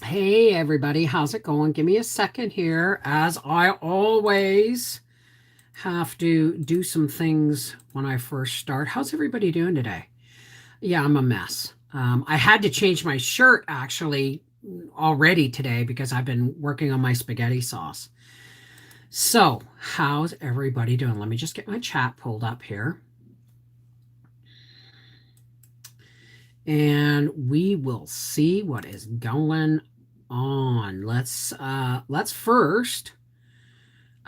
Hey everybody, how's it going? Give me a second here, as I always have to do some things when I first start. How's everybody doing today? Yeah, I'm a mess. I had to change my shirt actually already today because I've been working on my spaghetti sauce. So, how's everybody doing? Let me just get my chat pulled up here. And we will see what is going on. Let's first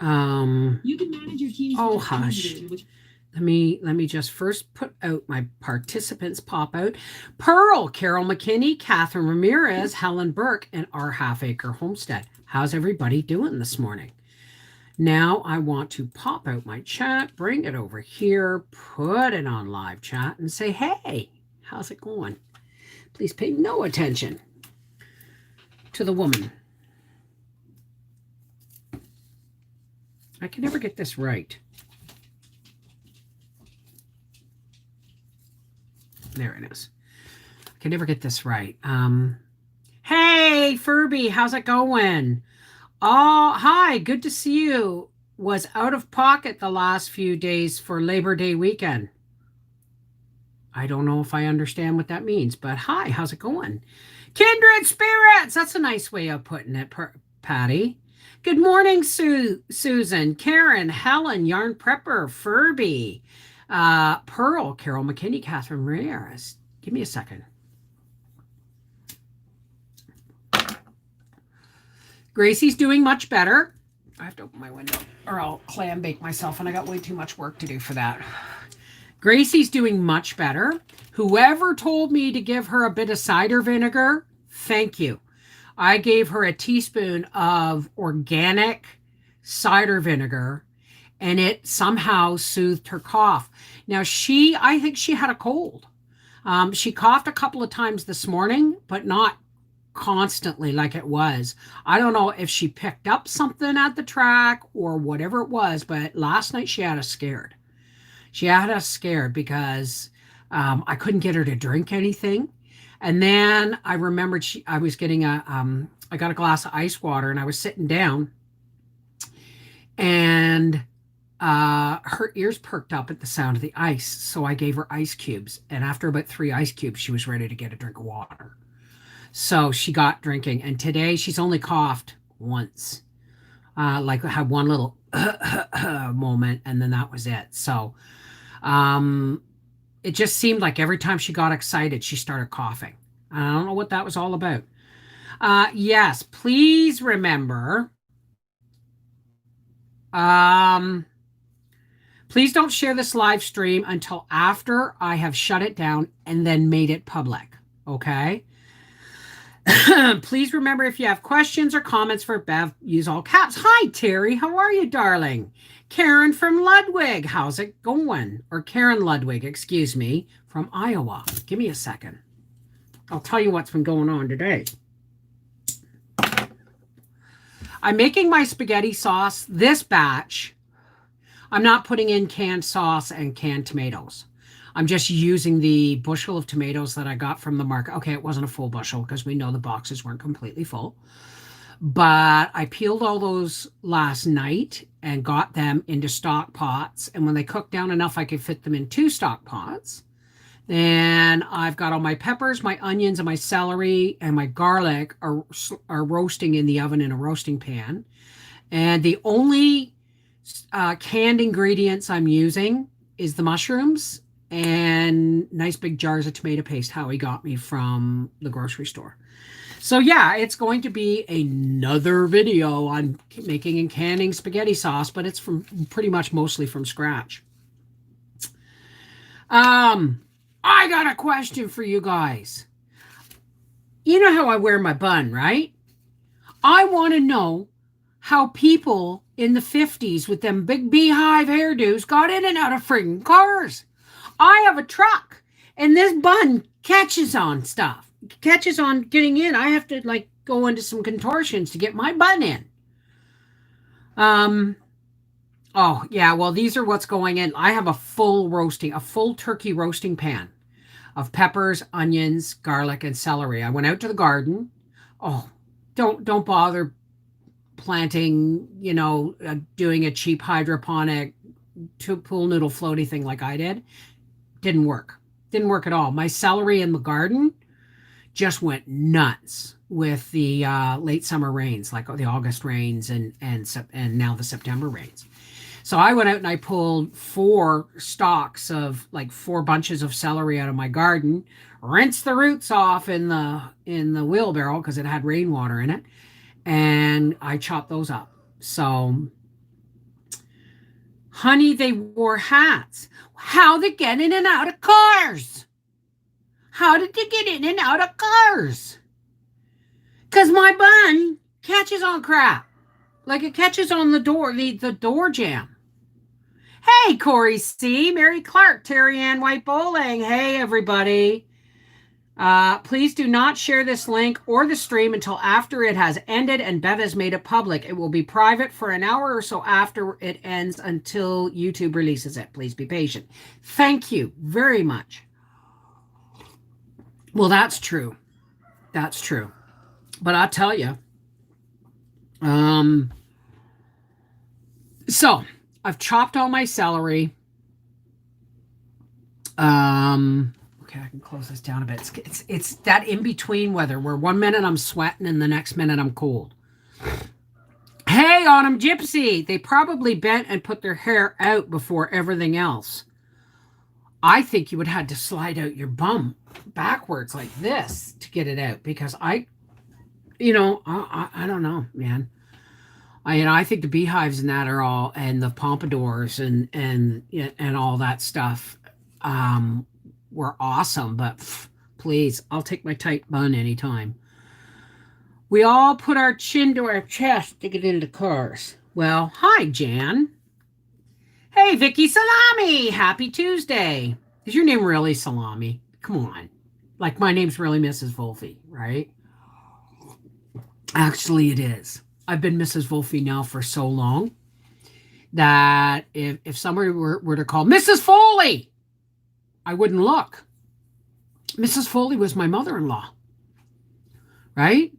you can manage your team's oh hush. Let me just first put out my participants pop out. Pearl, Carol McKinney, Catherine Ramirez, Helen Burke, and our half acre homestead. How's everybody doing this morning? Now I want to pop out my chat, bring it over here, put it on live chat, and say, hey, how's it going? Please pay no attention to the woman. I can never get this right. There it is. I can never get this right. Hey, Furby, how's it going? Oh, hi, good to see you. Was out of pocket the last few days for Labor Day weekend. I don't know if I understand what that means, but hi, how's it going? Kindred spirits, that's a nice way of putting it, Patty. Good morning, Susan, Karen, Helen, Yarn Prepper, Furby, Pearl, Carol McKinney, Catherine Ramirez. Give me a second. Gracie's doing much better. I have to open my window or I'll clam bake myself, and I got way too much work to do for that. Gracie's doing much better. Whoever told me to give her a bit of cider vinegar, thank you. I gave her a teaspoon of organic cider vinegar, and it somehow soothed her cough. Now, I think she had a cold. She coughed a couple of times this morning, but not constantly like it was. I don't know if she picked up something at the track or whatever it was, but last night she had us scared. She had us scared because I couldn't get her to drink anything. And then I remembered I got a glass of ice water and I was sitting down and her ears perked up at the sound of the ice. So I gave her ice cubes. And after about 3 ice cubes, she was ready to get a drink of water. So she got drinking. And today she's only coughed once. Like had one little moment and then that was it. So it just seemed like every time she got excited, she started coughing. I don't know what that was all about. Yes, please remember. Please don't share this live stream until after I have shut it down and then made it public. Okay? Please remember, if you have questions or comments for Bev, use all caps. Hi, Terry. How are you, darling? Karen from Ludwig. How's it going? Or Karen Ludwig, excuse me, from Iowa. Give me a second. I'll tell you what's been going on today. I'm making my spaghetti sauce. This batch, I'm not putting in canned sauce and canned tomatoes. I'm just using the bushel of tomatoes that I got from the market. Okay, it wasn't a full bushel because we know the boxes weren't completely full. But I peeled all those last night and got them into stock pots. And when they cooked down enough, I could fit them in 2 stock pots. Then I've got all my peppers, my onions, and my celery, and my garlic are roasting in the oven in a roasting pan. And the only canned ingredients I'm using is the mushrooms and nice big jars of tomato paste Howie got me from the grocery store. So yeah, it's going to be another video on making and canning spaghetti sauce, but it's from pretty much mostly from scratch. I got a question for you guys. You know how I wear my bun, right? I want to know how people in the 50s with them big beehive hairdos got in and out of friggin' cars. I have a truck, and this bun catches on stuff. Catches on getting in. I have to like go into some contortions to get my bun in. Oh yeah, well these are what's going in. I have a full turkey roasting pan of peppers, onions, garlic, and celery. I went out to the garden. Oh, don't bother planting, doing a cheap hydroponic pool noodle floaty thing like I did. Didn't work. Didn't work at all. My celery in the garden just went nuts with the late summer rains, like the August rains and now the September rains. So I went out and I pulled four bunches of celery out of my garden, rinsed the roots off in the wheelbarrow because it had rainwater in it, and I chopped those up. So, honey, they wore hats. How they get in and out of cars? How did they get in and out of cars? Because my bun catches on crap. Like it catches on the door, the door jamb. Hey, Corey C., Mary Clark, Terry Ann White Bowling. Hey, everybody. Please do not share this link or the stream until after it has ended and Bev has made it public. It will be private for an hour or so after it ends until YouTube releases it. Please be patient. Thank you very much. Well, that's true. That's true. But I'll tell you. So I've chopped all my celery. Okay, I can close this down a bit. It's that in between weather where 1 minute I'm sweating and the next minute I'm cold. Hey, Autumn Gypsy, they probably bent and put their hair out before everything else. I think you would have had to slide out your bum backwards like this to get it out because I don't know, man. I think the beehives and that are all, and the pompadours and all that stuff, were awesome. But please, I'll take my tight bun anytime. We all put our chin to our chest to get into cars. Well, hi, Jan. Hey, Vicky Salami. Happy Tuesday. Is your name really Salami? Come on. Like my name's really Mrs. Wolfie, right? Actually, it is. I've been Mrs. Wolfie now for so long that if somebody were to call Mrs. Foley, I wouldn't look. Mrs. Foley was my mother-in-law, right?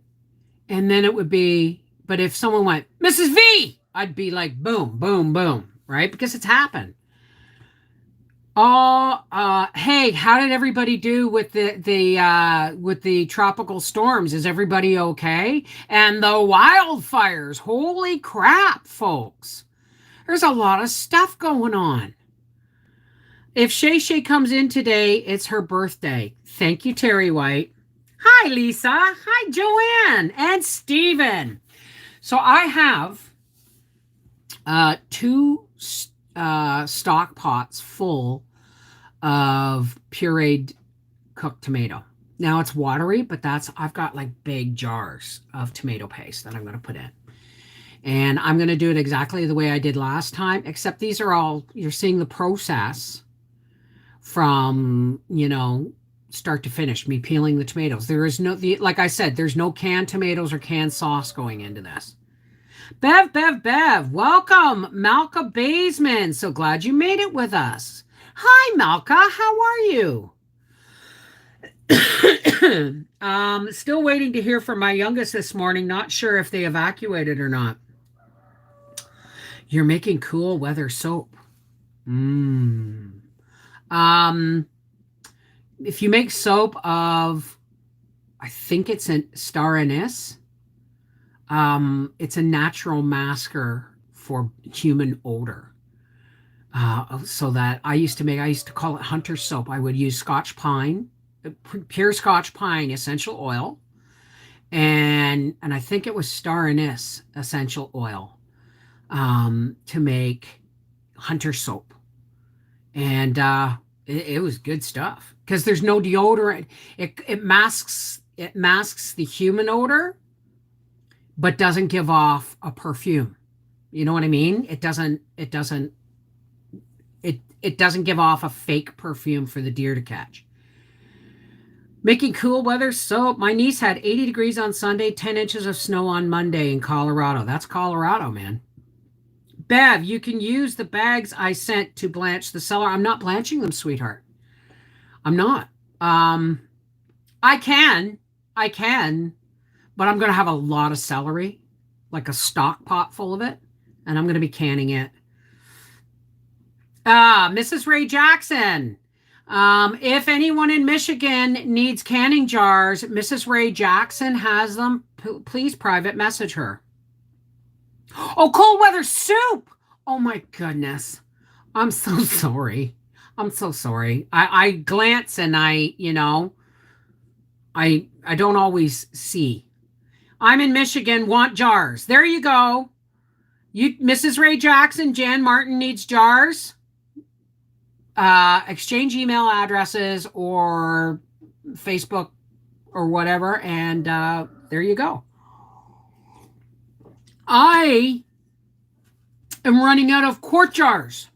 And then it would be, but if someone went, Mrs. V, I'd be like, boom, boom, boom, right? Because it's happened. Oh, hey, how did everybody do with the tropical storms? Is everybody okay? And the wildfires. Holy crap, folks. There's a lot of stuff going on. If Shay Shay comes in today, it's her birthday. Thank you, Terry White. Hi, Lisa. Hi, Joanne and Steven. So I have two stock pots full of pureed cooked tomato. Now it's watery, but I've got like big jars of tomato paste that I'm going to put in. And I'm going to do it exactly the way I did last time, except these are all, you're seeing the process from, start to finish, me peeling the tomatoes. There is like I said, there's no canned tomatoes or canned sauce going into this. Bev, welcome, Malka Baseman. So glad you made it with us. Hi, Malka, how are you? Still waiting to hear from my youngest this morning. Not sure if they evacuated or not. You're making cool weather soap. If you make soap of, I think it's a star anise. It's a natural masker for human odor. So that I used to call it hunter soap. I would use Scotch pine, pure Scotch pine essential oil, and I think it was star anise essential oil, to make hunter soap, and it was good stuff because there's no deodorant. It masks the human odor, but doesn't give off a perfume. You know what I mean? It doesn't give off a fake perfume for the deer to catch. Making cool weather soap. My niece had 80 degrees on Sunday, 10 inches of snow on Monday in Colorado. That's Colorado, man. Bev, you can use the bags I sent to blanch the celery. I'm not blanching them, sweetheart. I'm not. I can, but I'm going to have a lot of celery, like a stock pot full of it, and I'm going to be canning it. Mrs. Ray Jackson. If anyone in Michigan needs canning jars, Mrs. Ray Jackson has them. Please private message her. Oh, cold weather soup. Oh my goodness. I'm so sorry. I'm so sorry. I glance and I don't always see. I'm in Michigan, want jars. There you go. You Mrs. Ray Jackson, Jan Martin needs jars. Exchange email addresses or Facebook or whatever, and there you go. I am running out of quart jars.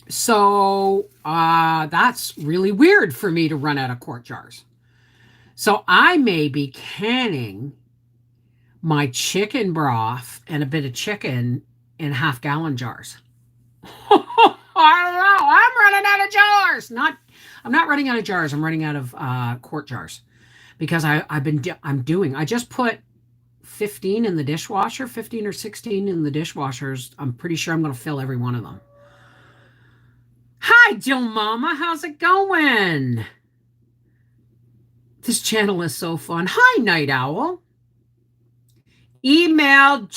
So that's really weird for me to run out of quart jars. So I may be canning my chicken broth and a bit of chicken in half-gallon jars. I don't know. I'm running out of jars. I'm not running out of jars. I'm running out of quart jars because I just put 15 in the dishwasher, 15 or 16 in the dishwashers. I'm pretty sure I'm going to fill every one of them. Hi, Jill Mama. How's it going? This channel is so fun. Hi, Night Owl. Email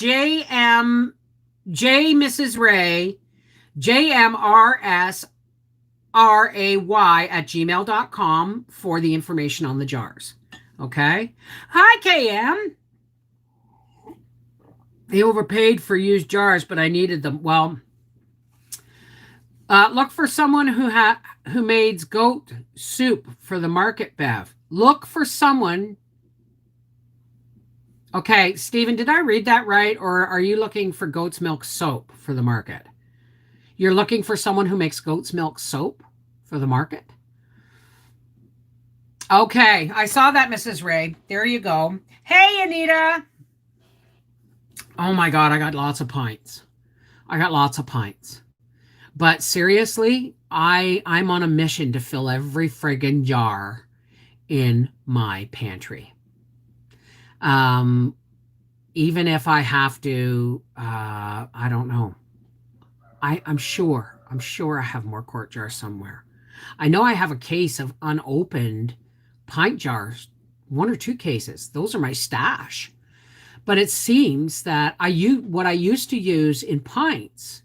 Mrs. Ray, jmrsray@gmail.com for the information on the jars. Okay? Hi, KM. They overpaid for used jars, but I needed them. Well, look for someone who made goat soup for the market, Bev. Look for someone. Okay, Stephen, did I read that right? Or are you looking for goat's milk soap for the market? You're looking for someone who makes goat's milk soap for the market? Okay, I saw that, Mrs. Ray. There you go. Hey, Anita. Oh my God, I got lots of pints. But seriously, I'm on a mission to fill every friggin' jar in my pantry. Even if I have to, I don't know. I'm sure I have more quart jars somewhere. I know I have a case of unopened pint jars, 1 or 2 cases. Those are my stash. But it seems that what I used to use in pints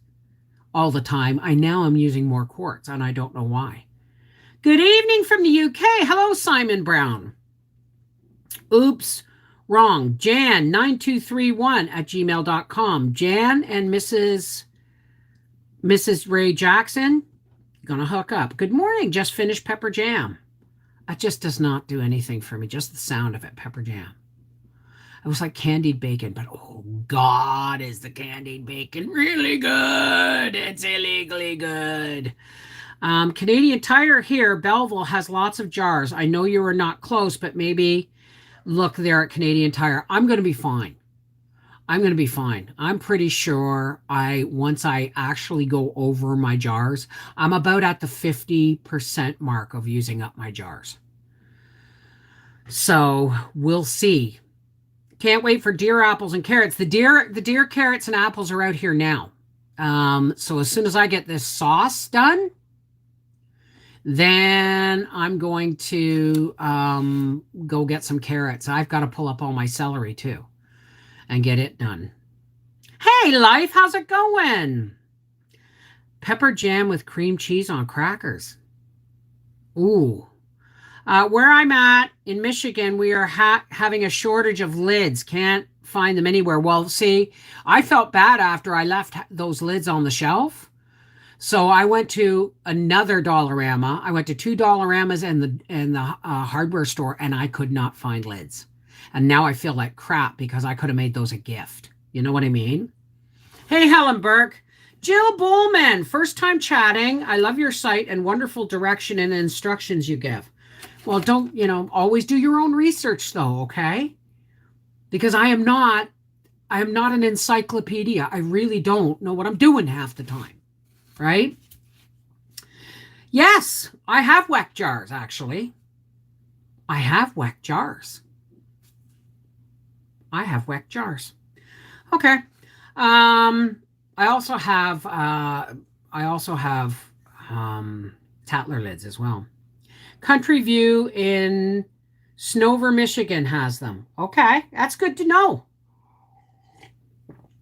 all the time, I now am using more quarts, and I don't know why. Good evening from the UK. Hello, Simon Brown. Oops, wrong. Jan9231@gmail.com. Jan and Mrs. Ray Jackson, gonna hook up. Good morning. Just finished pepper jam. That just does not do anything for me. Just the sound of it, pepper jam. It was like candied bacon, but oh God, is the candied bacon really good? It's illegally good. Canadian Tire here, Belleville has lots of jars. I know you are not close, but maybe look there at Canadian Tire. I'm going to be fine. I'm pretty sure once I actually go over my jars, I'm about at the 50% mark of using up my jars. So we'll see. Can't wait for deer apples and carrots. The deer carrots and apples are out here now. So as soon as I get this sauce done, then I'm going to go get some carrots. I've got to pull up all my celery too and get it done. Hey, Life, how's it going? Pepper jam with cream cheese on crackers. Ooh. Where I'm at in Michigan, we are having a shortage of lids. Can't find them anywhere. Well, see, I felt bad after I left those lids on the shelf. So I went to another Dollarama. I went to 2 Dollaramas and the hardware store, and I could not find lids. And now I feel like crap because I could have made those a gift. You know what I mean? Hey, Helen Burke. Jill Bowman, first time chatting. I love your site and wonderful direction and instructions you give. Well, don't, always do your own research though, okay? Because I am not an encyclopedia. I really don't know what I'm doing half the time, right? Yes, I have weck jars, actually. I have weck jars. I have weck jars. Okay. Um, I also have I also have Tatler lids as well. Country View in Snover, Michigan has them. Okay, that's good to know.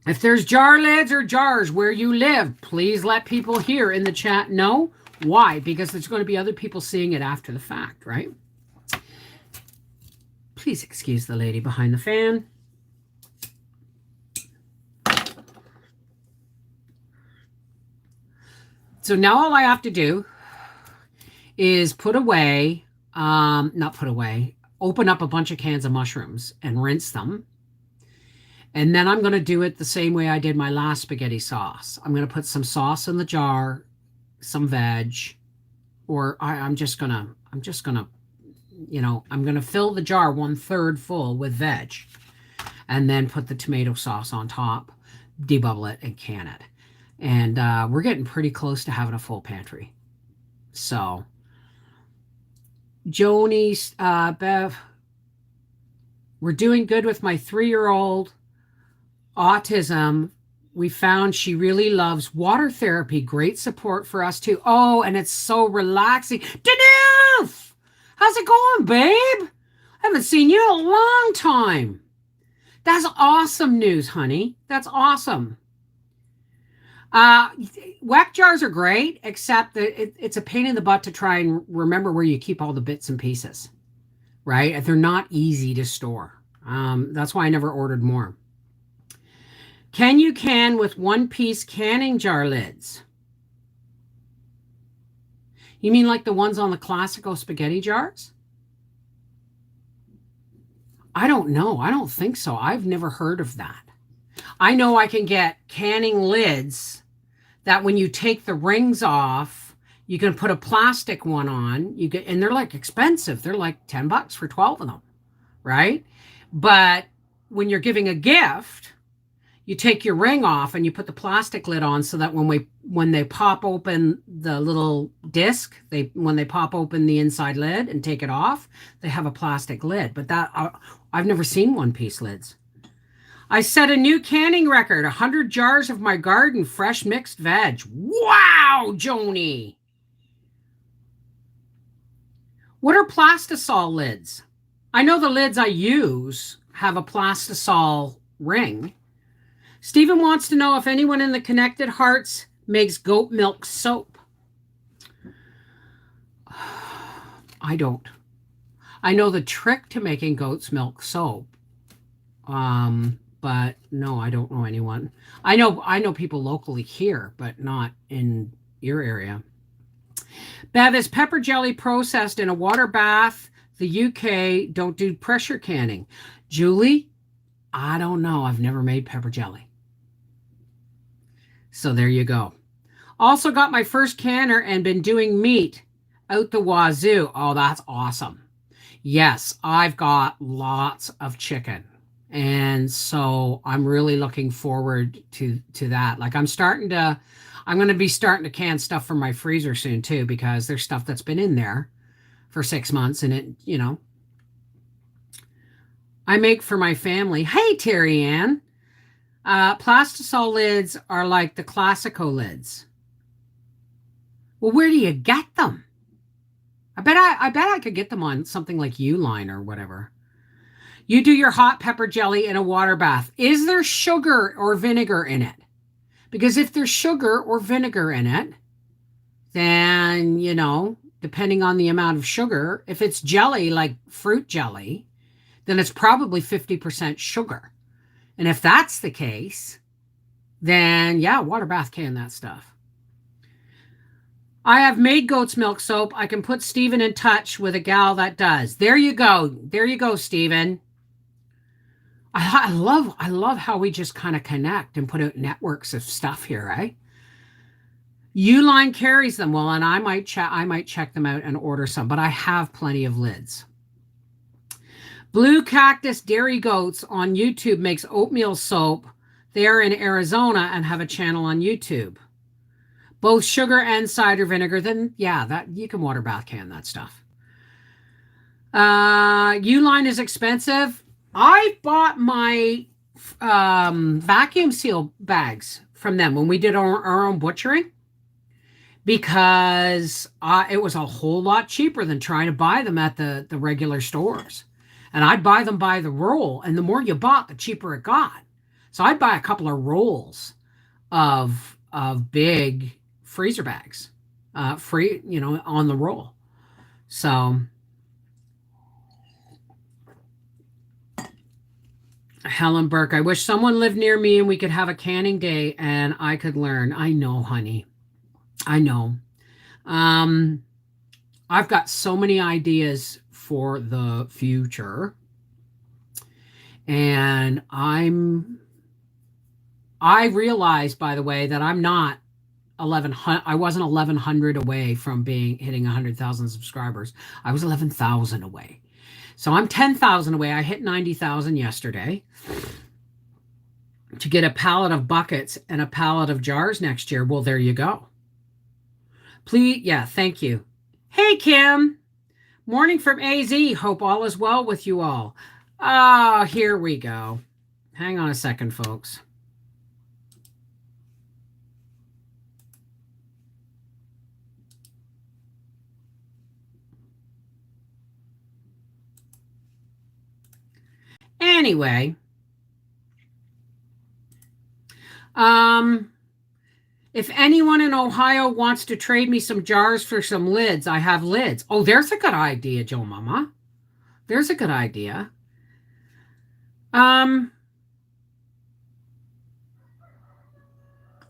If there's jar lids or jars where you live, please let people here in the chat know. Why? Because there's going to be other people seeing it after the fact, right? Please excuse the lady behind the fan. So now all I have to do is put away, not put away, open up a bunch of cans of mushrooms and rinse them. And then I'm going to do it the same way I did my last spaghetti sauce. I'm going to put some sauce in the jar, some veg, or I'm just going to, I'm going to fill the jar 1/3 full with veg and then put the tomato sauce on top, debubble it, and can it. And we're getting pretty close to having a full pantry. So, Joni, Bev, we're doing good with my 3-year-old autism. We found she really loves water therapy. Great support for us too. Oh, and it's so relaxing. Denise! How's it going, babe? I haven't seen you in a long time. That's awesome news, honey. That's awesome. Weck jars are great, except that it's a pain in the butt to try and remember where you keep all the bits and pieces, right? They're not easy to store. That's why I never ordered more. Can you can with one-piece canning jar lids? You mean like the ones on the classical spaghetti jars? I don't know. I don't think so. I've never heard of that. I know I can get canning lids that when you take the rings off, you can put a plastic one on. And they're like expensive. They're like $10 for 12 of them, right? But when you're giving a gift, you take your ring off and you put the plastic lid on so that when they pop open the little disc, when they pop open the inside lid and take it off, they have a plastic lid. But I've never seen one-piece lids. I set a new canning record, 100 jars of my garden fresh mixed veg. Wow, Joni. What are plastisol lids? I know the lids I use have a plastisol ring. Stephen wants to know if anyone in the Connected Hearts makes goat milk soap. I don't. I know the trick to making goat's milk soap. But no, I don't know anyone. I know people locally here, but not in your area. Bev, is pepper jelly processed in a water bath? The UK don't do pressure canning. Julie, I don't know. I've never made pepper jelly. So there you go. Also got my first canner and been doing meat out the wazoo. Oh, that's awesome. Yes, I've got lots of chicken. And so I'm really looking forward to that. Like I'm going to be starting to can stuff from my freezer soon too, because there's stuff that's been in there for 6 months and I make for my family. Hey, Terry Ann. Plastisol lids are like the Classico lids. Well, where do you get them? I bet I could get them on something like Uline or whatever. You do your hot pepper jelly in a water bath. Is there sugar or vinegar in it? Because if there's sugar or vinegar in it, then, depending on the amount of sugar, if it's jelly like fruit jelly, then it's probably 50% sugar. And if that's the case, then yeah, water bath can that stuff. I have made goat's milk soap. I can put Stephen in touch with a gal that does. There you go. There you go, Stephen. I love how we just kind of connect and put out networks of stuff here, right? Uline carries them well, and I might check them out and order some, but I have plenty of lids. Blue Cactus Dairy Goats on YouTube makes oatmeal soap. They are in Arizona and have a channel on YouTube. Both sugar and cider vinegar. Then yeah, that you can water bath can that stuff. Uline is expensive. I bought my vacuum seal bags from them when we did our own butchering because it was a whole lot cheaper than trying to buy them at the regular stores. And I'd buy them by the roll, and the more you bought, the cheaper it got. So I'd buy a couple of rolls of big freezer bags, free, on the roll. So Helen Burke, I wish someone lived near me and we could have a canning day and I could learn. I know, honey. I know. Um, I've got so many ideas for the future, and I realize, by the way, that I'm not 1100. I wasn't 1100 away from being hitting 100,000 subscribers. I was 11,000 away. So I'm 10,000 away. I hit 90,000 yesterday. To get a pallet of buckets and a pallet of jars next year, well, there you go. Please, yeah, thank you. Hey, Kim. Morning from AZ. Hope all is well with you all. Ah, here we go. Hang on a second, folks. Anyway, um, if anyone in Ohio wants to trade me some jars for some lids, I have lids. Oh, there's a good idea, Joe Mama. There's a good idea. Um,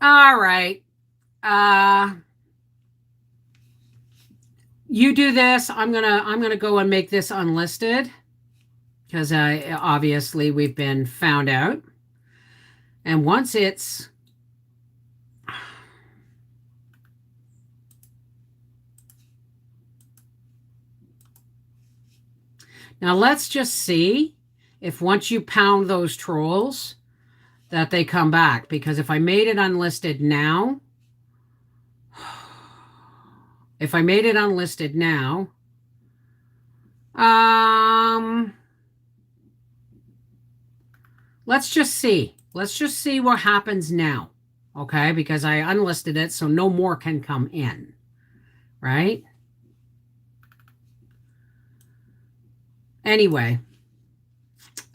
all right. Uh, you do this. I'm gonna go and make this unlisted because obviously we've been found out. And once it's now, let's just see if once you pound those trolls that they come back. Because if I made it unlisted now, if I made it unlisted now, um, let's just see. Let's just see what happens now. Okay, because I unlisted it, so no more can come in. Right? Anyway,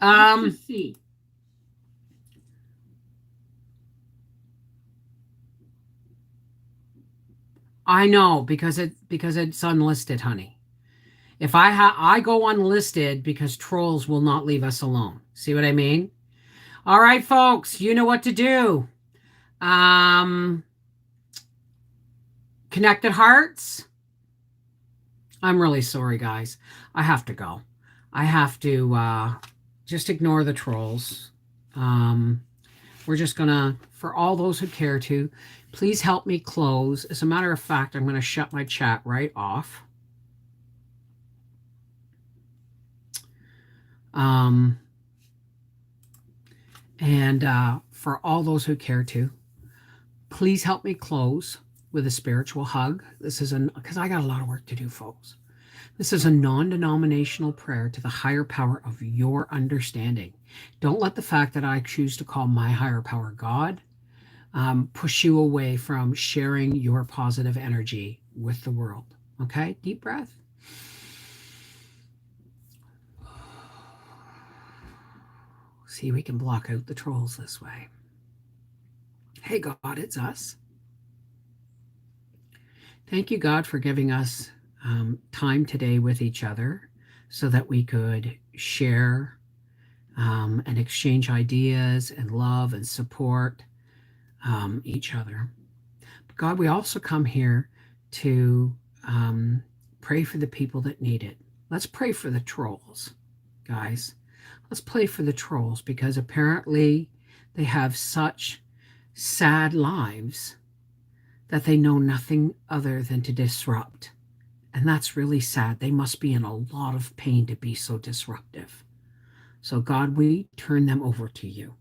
let's just see. I know because it's unlisted, honey. If I go unlisted because trolls will not leave us alone. See what I mean? All right, folks, you know what to do. Um, Connected Hearts. I'm really sorry, guys. I have to go. I have to just ignore the trolls. We're just gonna, for all those who care to, please help me close. As a matter of fact, I'm gonna shut my chat right off. And for all those who care to, please help me close with a spiritual hug. This is because I got a lot of work to do, folks. This is a non denominational prayer to the higher power of your understanding. Don't let the fact that I choose to call my higher power God push you away from sharing your positive energy with the world. Okay? Deep breath. See, we can block out the trolls this way. Hey, God, it's us. Thank you, God, for giving us time today with each other so that we could share and exchange ideas and love and support each other. But God, we also come here to pray for the people that need it. Let's pray for the trolls, guys. Let's pray for the trolls because apparently they have such sad lives that they know nothing other than to disrupt. And that's really sad. They must be in a lot of pain to be so disruptive. So, God, we turn them over to you.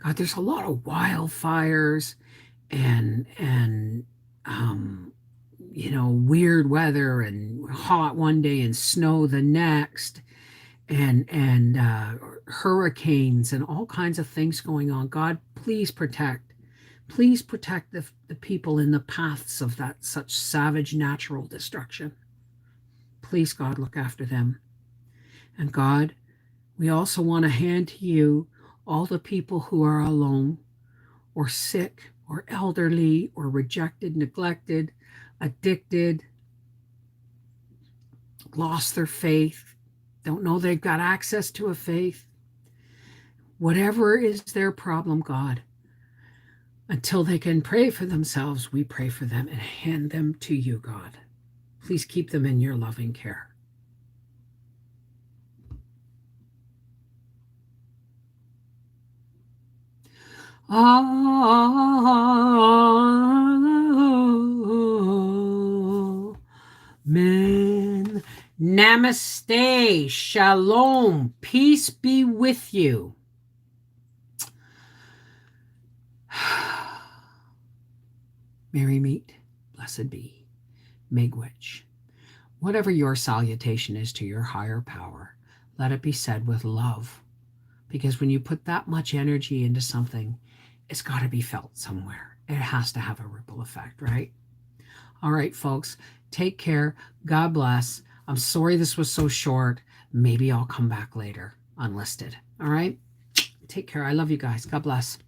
God, there's a lot of wildfires and weird weather and hot one day and snow the next. and hurricanes and all kinds of things going on. God, please protect the people in the paths of that such savage natural destruction. Please, God, look after them. And God, we also want to hand to you all the people who are alone or sick or elderly or rejected, neglected, addicted, lost their faith, don't know they've got access to a faith. Whatever is their problem, God, until they can pray for themselves, we pray for them and hand them to you, God. Please keep them in your loving care. Amen. Namaste. Shalom. Peace be with you. Merry meet, blessed be, Miigwech. Whatever your salutation is to your higher power, let it be said with love. Because when you put that much energy into something, it's got to be felt somewhere. It has to have a ripple effect, right? All right, folks, take care. God bless. I'm sorry this was so short. Maybe I'll come back later, unlisted. All right? Take care. I love you guys. God bless.